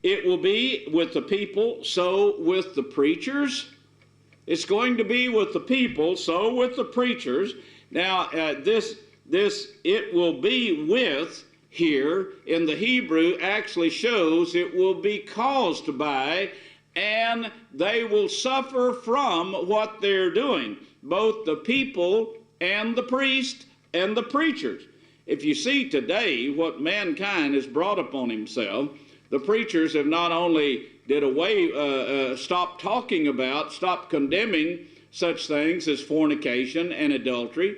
it will be with the people, so with the preachers. It's going to be with the people, so with the preachers. Now, it will be with here in the Hebrew actually shows it will be caused by, and they will suffer from what they're doing, both the people and the priest and the preachers. If you see today what mankind has brought upon himself, the preachers have not only stopped talking about, stopped condemning such things as fornication and adultery,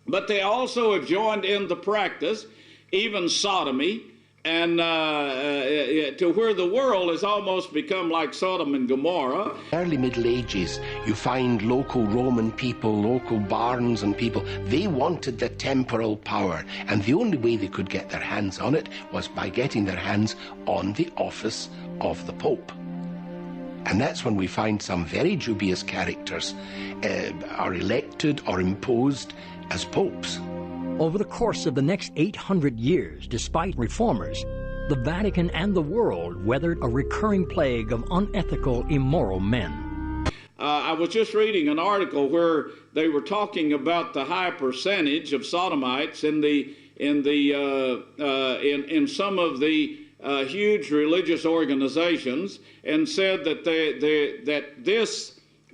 but they also have joined in the practice, even sodomy, and to where the world has almost become like Sodom and Gomorrah. Early Middle Ages, you find local Roman people, local barons and people, they wanted the temporal power, and the only way they could get their hands on it was by getting their hands on the office of the Pope. And that's when we find some very dubious characters are elected or imposed as popes. Over the course of the next 800 years, despite reformers, the Vatican and the world weathered a recurring plague of unethical, immoral men. I was just reading an article where they were talking about the high percentage of sodomites in some of the huge religious organizations, and said that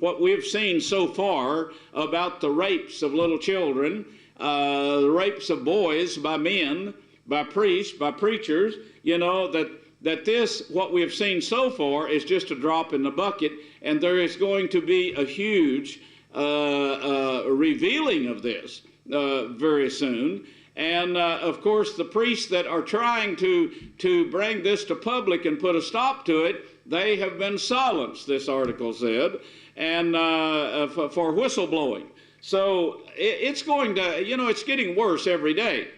what we've seen so far about the rapes of little children, the rapes of boys by men, by priests, by preachers, that this, what we have seen so far, is just a drop in the bucket, and there is going to be a huge revealing of this very soon. And of course, the priests that are trying to bring this to public and put a stop to it, they have been silenced, this article said, and for whistleblowing. So it's going to, it's getting worse every day.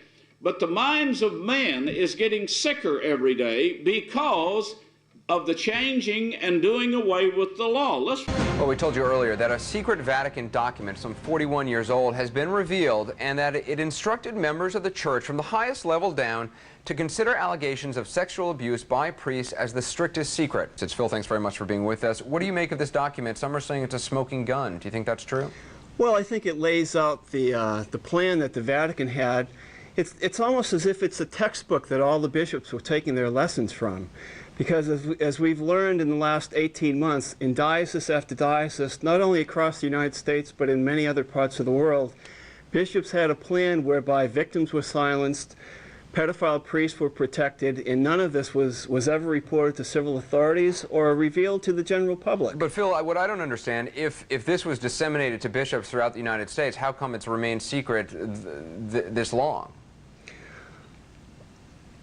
But the minds of men is getting sicker every day because of the changing and doing away with the law. Well, we told you earlier that a secret Vatican document, some 41 years old, has been revealed, and that it instructed members of the church from the highest level down to consider allegations of sexual abuse by priests as the strictest secret. It's Phil, thanks very much for being with us. What do you make of this document? Some are saying it's a smoking gun. Do you think that's true? Well, I think it lays out the plan that the Vatican had. It's almost as if it's a textbook that all the bishops were taking their lessons from. Because as we've learned in the last 18 months, in diocese after diocese, not only across the United States, but in many other parts of the world, bishops had a plan whereby victims were silenced, pedophile priests were protected, and none of this was ever reported to civil authorities or revealed to the general public. But Phil, what I don't understand, if this was disseminated to bishops throughout the United States, how come it's remained secret this long?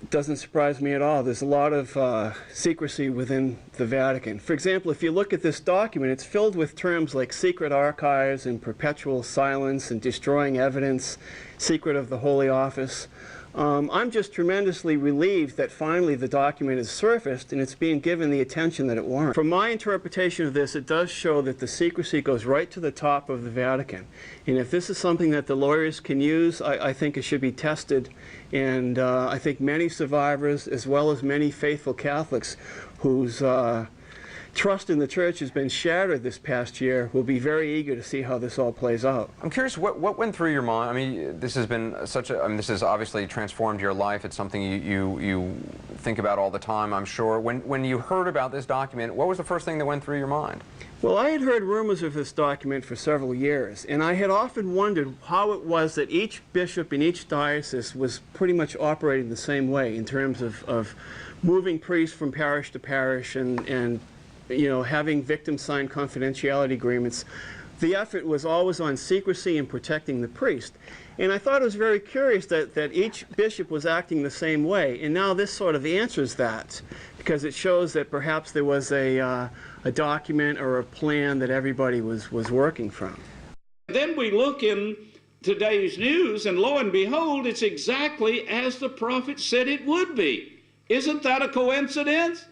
It doesn't surprise me at all. There's a lot of secrecy within the Vatican. For example, if you look at this document, it's filled with terms like secret archives and perpetual silence and destroying evidence, secret of the Holy Office. I'm just tremendously relieved that finally the document is surfaced and it's being given the attention that it warrants. From my interpretation of this, it does show that the secrecy goes right to the top of the Vatican. And if this is something that the lawyers can use, I think it should be tested. And I think many survivors, as well as many faithful Catholics whose trust in the church has been shattered this past year, will be very eager to see how this all plays out. I'm curious, what went through your mind? I mean, this has been this has obviously transformed your life. It's something you think about all the time, I'm sure. When you heard about this document, what was the first thing that went through your mind? Well, I had heard rumors of this document for several years, and I had often wondered how it was that each bishop in each diocese was pretty much operating the same way in terms of moving priests from parish to parish and having victims sign confidentiality agreements. The effort was always on secrecy and protecting the priest. And I thought it was very curious that each bishop was acting the same way. And now this sort of answers that, because it shows that perhaps there was a document or a plan that everybody was working from. Then we look in today's news, and lo and behold, it's exactly as the prophet said it would be. Isn't that a coincidence?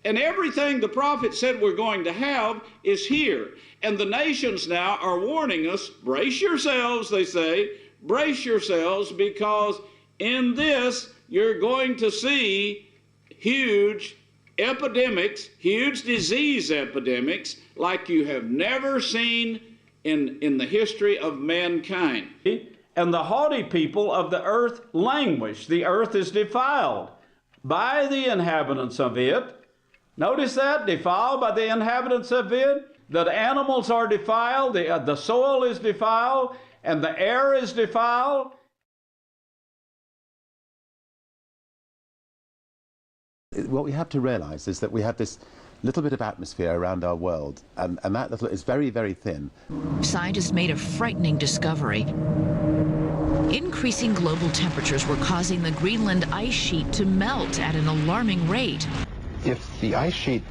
And everything the prophet said we're going to have is here. And the nations now are warning us, brace yourselves, they say, brace yourselves, because in this you're going to see huge epidemics, huge disease epidemics, like you have never seen in the history of mankind. And the haughty people of the earth languish. The earth is defiled by the inhabitants of it. Notice that, defiled by the inhabitants of it. The animals are defiled, the soil is defiled, and the air is defiled. What we have to realize is that we have this little bit of atmosphere around our world, and that little is very, very thin. Scientists made a frightening discovery. Increasing global temperatures were causing the Greenland ice sheet to melt at an alarming rate. If the ice sheet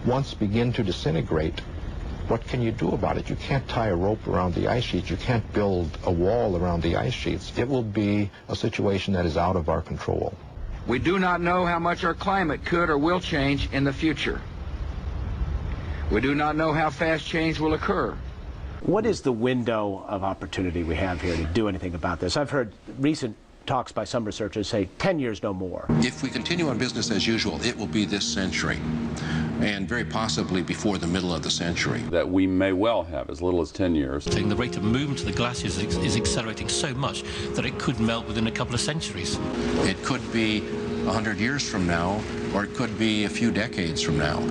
once begin to disintegrate, what can you do about it? You can't tie a rope around the ice sheet. You can't build a wall around the ice sheets. It will be a situation that is out of our control. We do not know how much our climate could or will change in the future. We do not know how fast change will occur. What is the window of opportunity we have here to do anything about this? I've heard recent talks by some researchers say 10 years, no more. If we continue on business as usual, it will be this century, and very possibly before the middle of the century. That we may well have as little as 10 years. The rate of movement of the glaciers is accelerating so much that it could melt within a couple of centuries. It could be 100 years from now, or it could be a few decades from now.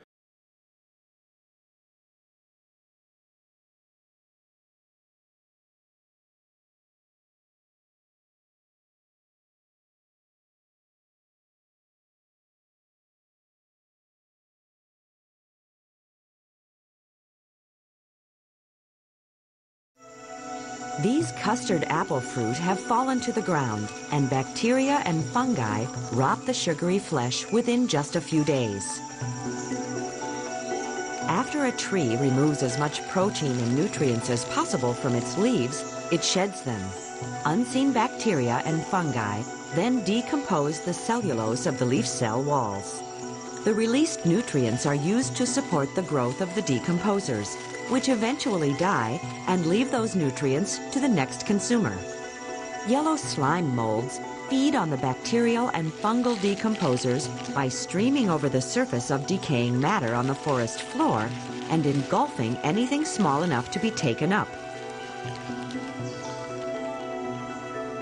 These custard apple fruit have fallen to the ground, and bacteria and fungi rot the sugary flesh within just a few days. After a tree removes as much protein and nutrients as possible from its leaves, it sheds them. Unseen bacteria and fungi then decompose the cellulose of the leaf cell walls. The released nutrients are used to support the growth of the decomposers, which eventually die and leave those nutrients to the next consumer. Yellow slime molds feed on the bacterial and fungal decomposers by streaming over the surface of decaying matter on the forest floor and engulfing anything small enough to be taken up.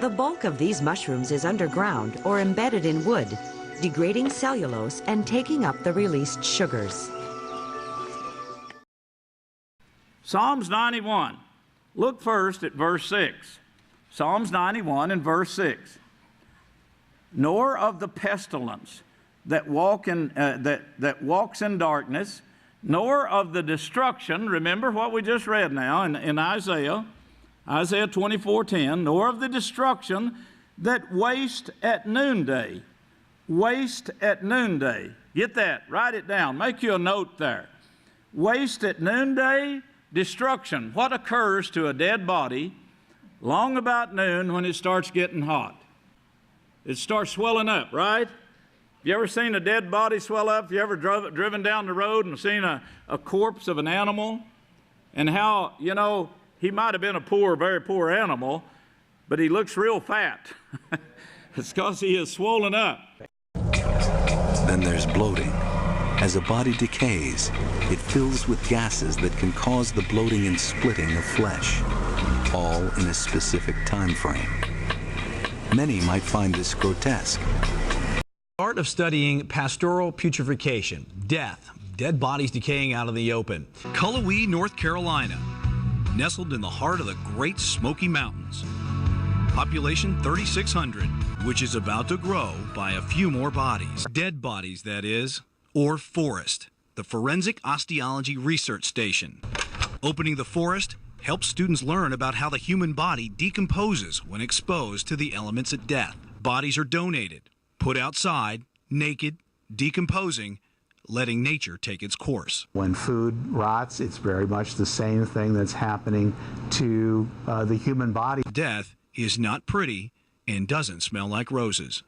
The bulk of these mushrooms is underground or embedded in wood, degrading cellulose and taking up the released sugars. Psalms 91. Look first at verse 6. Psalms 91 and verse 6. Nor of the pestilence that walks in darkness, nor of the destruction. Remember what we just read now in Isaiah 24:10. Nor of the destruction that waste at noonday. Waste at noonday. Get that. Write it down. Make you a note there. Waste at noonday. Destruction. What occurs to a dead body long about noon when it starts getting hot? It starts swelling up, right? You ever seen a dead body swell up? You ever driven down the road and seen a corpse of an animal? And how, you know, he might have been a poor, very poor animal, but he looks real fat. It's because he is swollen up. Then there's bloating. As a body decays, it fills with gases that can cause the bloating and splitting of flesh, all in a specific time frame. Many might find this grotesque. Art of studying pastoral putrefaction, death, dead bodies decaying out in the open. Cullowhee, North Carolina, nestled in the heart of the Great Smoky Mountains. Population 3,600, which is about to grow by a few more bodies. Dead bodies, that is. Or FOREST, the Forensic Osteology Research Station. Opening the forest helps students learn about how the human body decomposes when exposed to the elements at death. Bodies are donated, put outside, naked, decomposing, letting nature take its course. When food rots, it's very much the same thing that's happening to the human body. Death is not pretty and doesn't smell like roses.